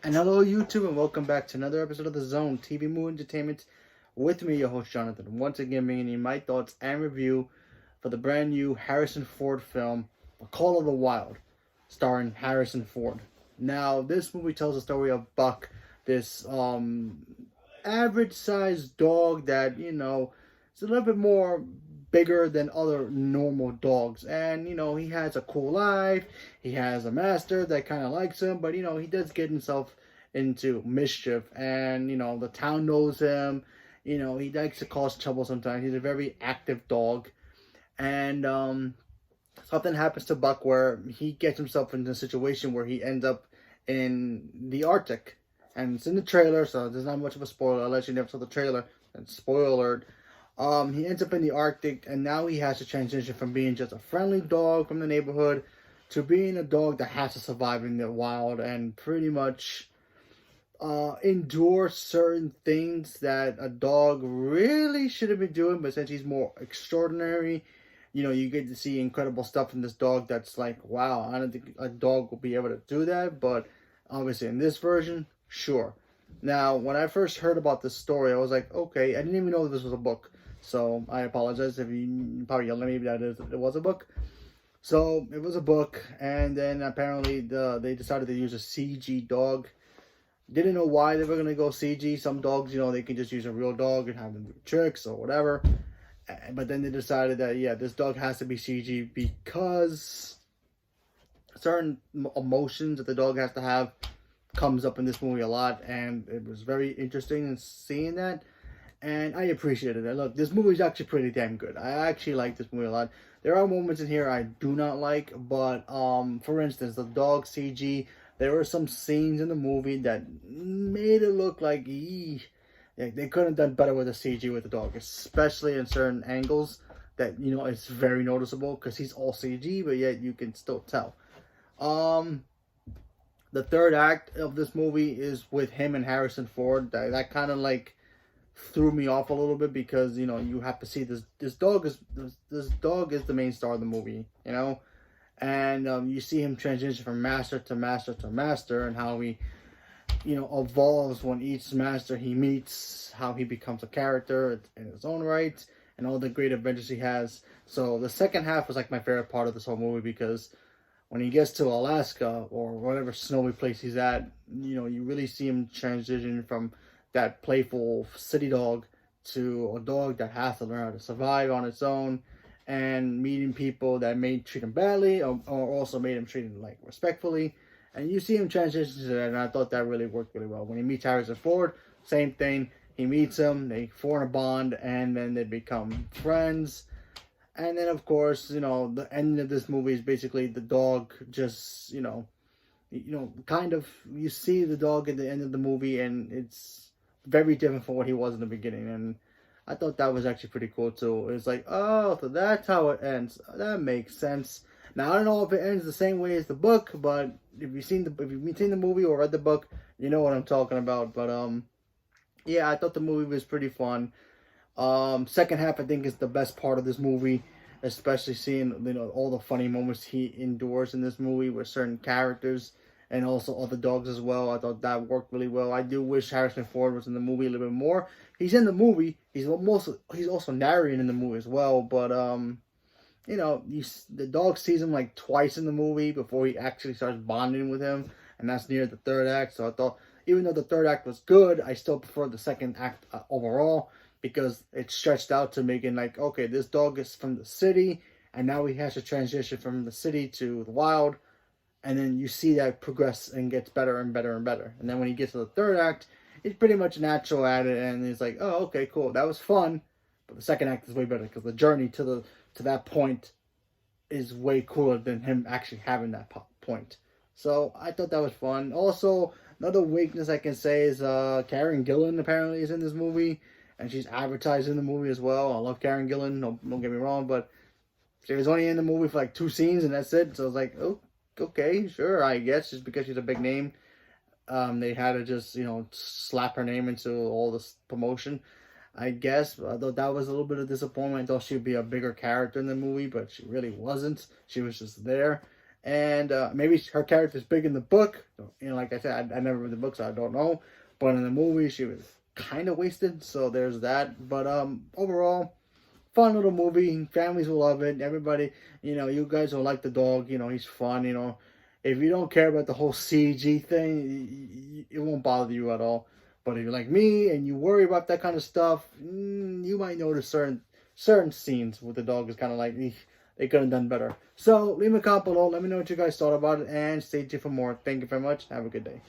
And hello, YouTube, and welcome back to another episode of The Zone TV Movie Entertainment with me, your host Jonathan. Once again, bringing you my thoughts and review for the brand new Harrison Ford film, A Call of the Wild, starring Harrison Ford. Now, this movie tells the story of Buck, this average-sized dog that is a little bit more bigger than other normal dogs, and he has a cool life. He has a master that kind of likes him, but he does get himself into mischief, and the town knows him. He likes to cause trouble sometimes. He's a very active dog, and something happens to Buck where he gets himself into a situation where he ends up in the Arctic, and it's in the trailer, so there's not much of a spoiler unless you never saw the trailer. And spoiler alert. He ends up in the Arctic, and now he has to transition from being just a friendly dog from the neighborhood to being a dog that has to survive in the wild and pretty much endure certain things that a dog really shouldn't be doing. But since he's more extraordinary, you get to see incredible stuff from this dog that's like, wow, I don't think a dog will be able to do that. But obviously in this version, sure. Now, when I first heard about this story, I was like, okay, I didn't even know this was a book. So I apologize if you probably yelled at me that it was a book. So it was a book, and then apparently they decided to use a CG dog. Didn't know why they were gonna go CG. Some dogs, they can just use a real dog and have them do tricks or whatever. But then they decided that this dog has to be CG because certain emotions that the dog has to have comes up in this movie a lot, and it was very interesting in seeing that. And I appreciated it. Look, this movie is actually pretty damn good. I actually like this movie a lot. There are moments in here I do not like, but for instance, the dog CG. There were some scenes in the movie that made it look like they could have done better with the CG with the dog, especially in certain angles that it's very noticeable because he's all CG, but yet you can still tell. The third act of this movie is with him and Harrison Ford. That kind of like threw me off a little bit because you have to see this dog is the main star of the movie, and you see him transition from master to master to master, and how he evolves when each master he meets, how he becomes a character in his own right, and all the great adventures he has. So the second half was like my favorite part of this whole movie because when he gets to Alaska or whatever snowy place he's at, you really see him transition from that playful city dog to a dog that has to learn how to survive on its own, and meeting people that may treat him badly or also made him treat him like respectfully. And you see him transition to that, and I thought that really worked really well. When he meets Harrison Ford, same thing. He meets him, they form a bond, and then they become friends. And then, of course, the ending of this movie is basically the dog just, kind of, you see the dog at the end of the movie, and it's very different from what he was in the beginning. And I thought that was actually pretty cool, too. It's like, oh, so that's how it ends. That makes sense. Now, I don't know if it ends the same way as the book, but if you've seen the movie or read the book, you know what I'm talking about. But, yeah, I thought the movie was pretty fun. Second half, I think, is the best part of this movie, especially seeing all the funny moments he endures in this movie with certain characters and also other dogs as well. I thought that worked really well. I do wish Harrison Ford was in the movie a little bit more. He's in the movie. He's also narrating in the movie as well. But the dog sees him like twice in the movie before he actually starts bonding with him, and that's near the third act. So I thought, even though the third act was good, I still prefer the second act overall, because it stretched out to making like, okay, this dog is from the city, and now he has to transition from the city to the wild, and then you see that progress and gets better and better and better. And then when he gets to the third act, he's pretty much natural at it, and he's like, oh, okay, cool, that was fun. But the second act is way better because the journey to that point is way cooler than him actually having that point. So I thought that was fun. Also, another weakness I can say is Karen Gillan apparently is in this movie, and she's advertised in the movie as well. I love Karen Gillan, don't get me wrong, but she was only in the movie for like 2 scenes, and that's it. So I was like, oh, okay, sure, I guess, just because she's a big name, they had to just, slap her name into all this promotion, I guess. Although that was a little bit of disappointment. I thought she'd be a bigger character in the movie, but she really wasn't. She was just there. And maybe her character's big in the book. You know, like I said, I never read the book, so I don't know. But in the movie, she was kind of wasted. So there's that. But overall, fun little movie. Families will love it. Everybody, you know, you guys will like the dog. You know, he's fun. You know, if you don't care about the whole CG thing, it won't bother you at all. But if you're like me and you worry about that kind of stuff, you might notice certain scenes with the dog is kind of like, they could have done better. So leave a comment below. Let me know what you guys thought about it, and stay tuned for more. Thank you very much. Have a good day.